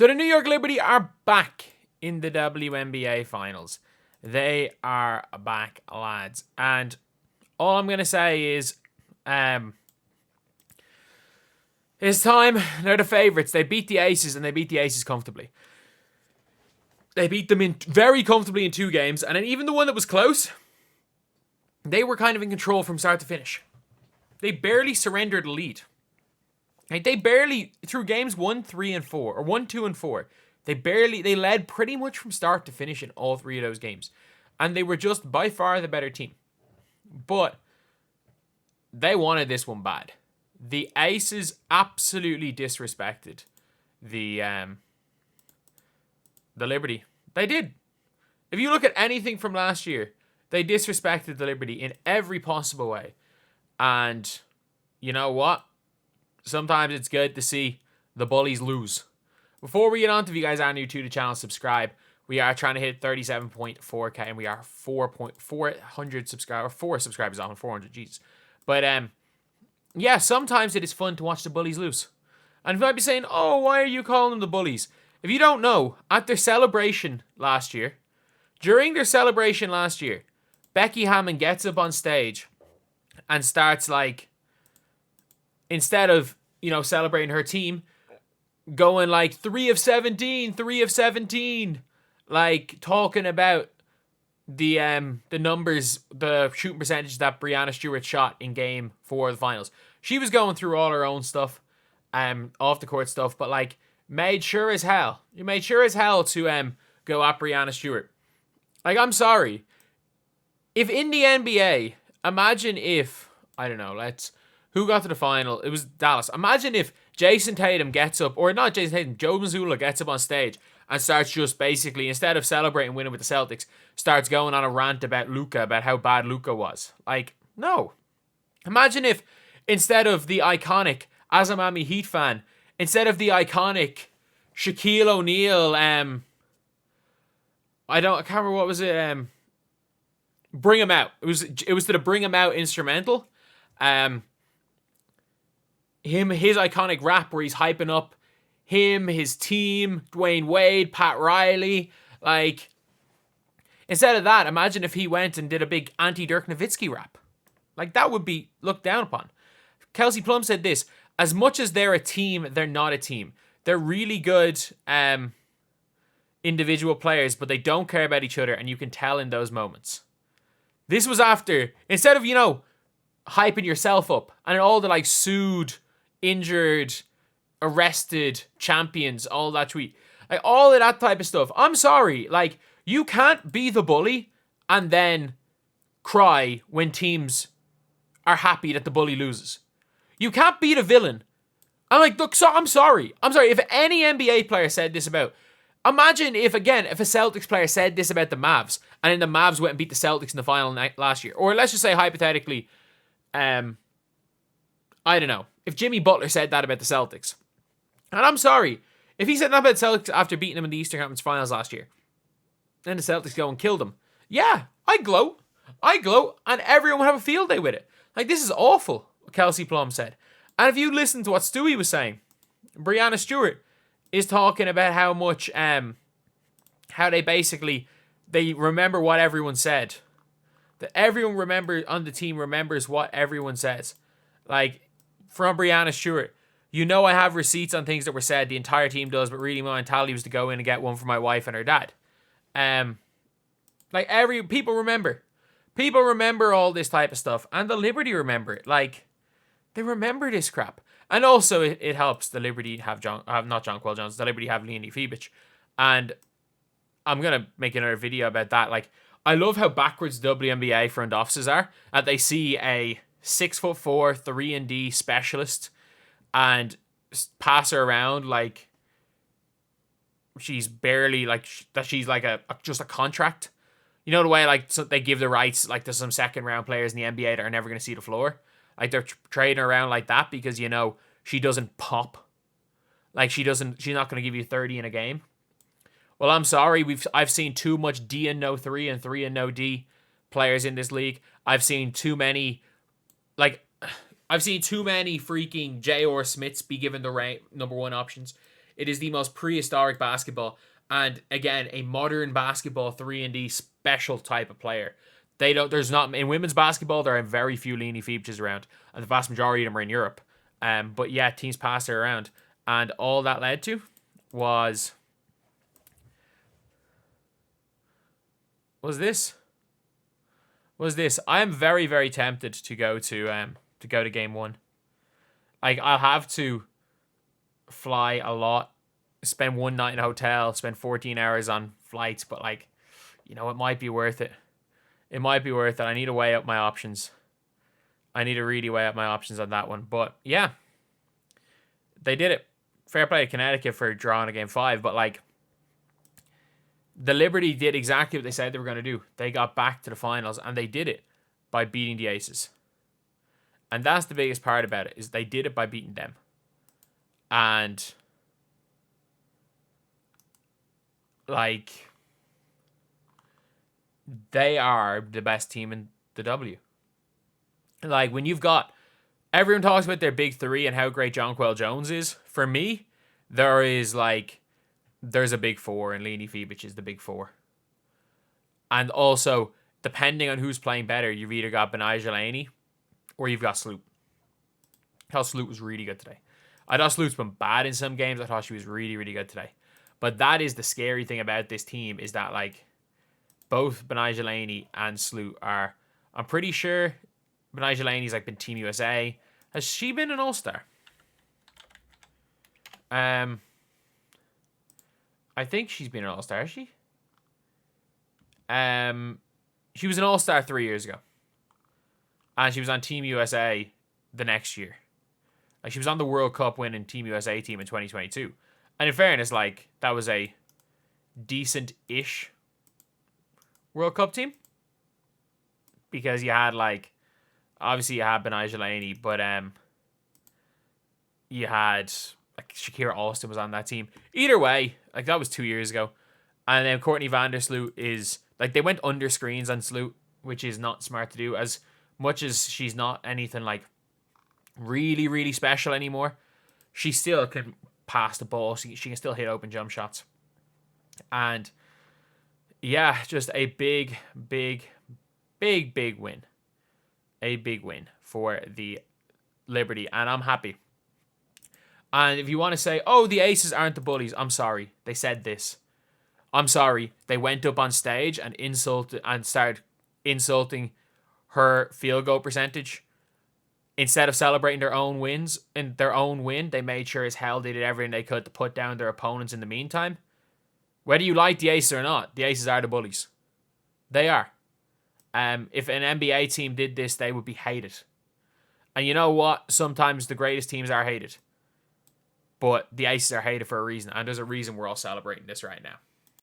So the New York Liberty are back in the WNBA finals. They are back, lads. And all I'm going to say is, it's time. They're the favourites. They beat the Aces, and they beat the Aces comfortably. They beat them very comfortably in 2 games. And then even the one that was close, they were kind of in control from start to finish. They barely surrendered the lead. Like, they barely, through games 1, 3, and 4, or 1, 2, and 4, they led pretty much from start to finish in all 3 of those games. And they were just by far the better team. But they wanted this one bad. The Aces absolutely disrespected the Liberty. They did. If you look at anything from last year, they disrespected the Liberty in every possible way. And you know what? Sometimes it's good to see the bullies lose. Before we get on to, if you guys are new to the channel, subscribe. We are trying to hit 37.4k, and we are 400 subscribers, 4 subscribers on 400, Jesus. But yeah, sometimes it is fun to watch the bullies lose. And you might be saying, oh, why are you calling them the bullies? If you don't know, at their celebration last year, during their celebration last year, Becky Hammon gets up on stage and starts, like, instead of, celebrating her team, going like 3 of 17, 3 of 17, like talking about the numbers, the shooting percentage that Breanna Stewart shot in game 4 of the finals. She was going through all her own stuff, off the court stuff, but like made sure as hell to go at Breanna Stewart. Like, I'm sorry. If in the NBA, imagine if, I don't know, who got to the final? It was Dallas. Imagine if Jason Tatum gets up, or not Jason Tatum, Joe Mazzulla gets up on stage and starts just basically, instead of celebrating winning with the Celtics, starts going on a rant about Luka, about how bad Luka was. Like, no. Imagine if, instead of the iconic, as a Miami Heat fan, instead of the iconic Shaquille O'Neal, I can't remember, what was it, Bring 'Em Out. It was to the Bring 'Em Out instrumental. His iconic rap where he's hyping up him, his team, Dwayne Wade, Pat Riley. Like, instead of that, imagine if he went and did a big anti-Dirk Nowitzki rap. Like, that would be looked down upon. Kelsey Plum said this: as much as they're a team, they're not a team. They're really good individual players, but they don't care about each other, and you can tell in those moments. This was after, instead of, hyping yourself up, and all the, like, sued, injured, arrested champions, all that tweet. Like, all of that type of stuff. I'm sorry. Like, you can't be the bully and then cry when teams are happy that the bully loses. You can't be the villain. I'm like, look, I'm sorry. If any NBA player said this about... Imagine if a Celtics player said this about the Mavs, and then the Mavs went and beat the Celtics in the final night last year. Or let's just say, hypothetically, I don't know, if Jimmy Butler said that about the Celtics. And I'm sorry, if he said that about the Celtics after beating them in the Eastern Conference Finals last year, then the Celtics go and kill them. Yeah, I gloat, and everyone would have a field day with it. Like, this is awful, Kelsey Plum said. And if you listen to what Stewie was saying, Breanna Stewart is talking about how much, how they remember what everyone said. That everyone on the team remembers what everyone says. Like, from Breanna Stewart, I have receipts on things that were said, the entire team does, but really my mentality was to go in and get one for my wife and her dad. People remember. People remember all this type of stuff, and the Liberty remember it. Like, they remember this crap. And also, it helps the Liberty have not John Quill Jones, the Liberty have Leonie Fibic. And I'm going to make another video about that. Like, I love how backwards WNBA front offices are. That they see a 6'4", 3-and-D specialist and pass her around like she's barely, like, that she's like just a contract. You know the way, like, so they give the rights, like, to some second round players in the NBA that are never going to see the floor. Like, they're trading her around like that because, she doesn't pop. Like, she's not going to give you 30 in a game. Well, I'm sorry. I've seen too much D and no 3 and 3 and no D players in this league. I've seen too many freaking J.R. Smiths be given the number 1 options. It is the most prehistoric basketball. And again, a modern basketball 3-and-D special type of player. In women's basketball, there are very few Leanie Feebridges around. And the vast majority of them are in Europe. But yeah, teams pass her around. And all that led to was this. I am very, very tempted to go to game one. Like, I'll have to fly a lot, spend one night in a hotel, spend 14 hours on flights, but like, it might be worth it. It might be worth it. I need to weigh up my options. I need to really weigh up my options on that one. But yeah, they did it. Fair play to Connecticut for drawing a game 5, but like, the Liberty did exactly what they said they were going to do. They got back to the finals, and they did it by beating the Aces. And that's the biggest part about it, is they did it by beating them. And like, they are the best team in the W. Like, when you've got, everyone talks about their big three and how great Jonquel Jones is. For me, there's a big four, and Leanie Feebic is the big four. And also, depending on who's playing better, you've either got Benai Delaney or you've got Sloot. I thought Sloot was really good today. I thought Sloot's been bad in some games. I thought she was really, really good today. But that is the scary thing about this team, is that like, both Benai Delaney and Sloot are, I'm pretty sure Benai Delaney's like been Team USA. Has she been an All-Star? I think she's been an All-Star, has she? She was an All-Star 3 years ago. And she was on Team USA the next year. Like, she was on the World Cup winning Team USA team in 2022. And in fairness, like, that was a decent-ish World Cup team. Because you had, like, obviously you had Benai Delaney, but you had, like, Shakira Austin was on that team. Either way, like, that was 2 years ago. And then Courtney Vandersloot is, like, they went under screens on Sloot, which is not smart to do. As much as she's not anything, like, really, really special anymore, she still can pass the ball. She can still hit open jump shots. And yeah, just a big, big, big, big win. A big win for the Liberty. And I'm happy. And if you want to say, oh, the Aces aren't the bullies, I'm sorry. They said this. I'm sorry. They went up on stage and started insulting her field goal percentage. Instead of celebrating their own wins in their own win, they made sure as hell they did everything they could to put down their opponents in the meantime. Whether you like the Aces or not, the Aces are the bullies. They are. If an NBA team did this, they would be hated. And you know what? Sometimes the greatest teams are hated. But the Aces are hated for a reason. And there's a reason we're all celebrating this right now.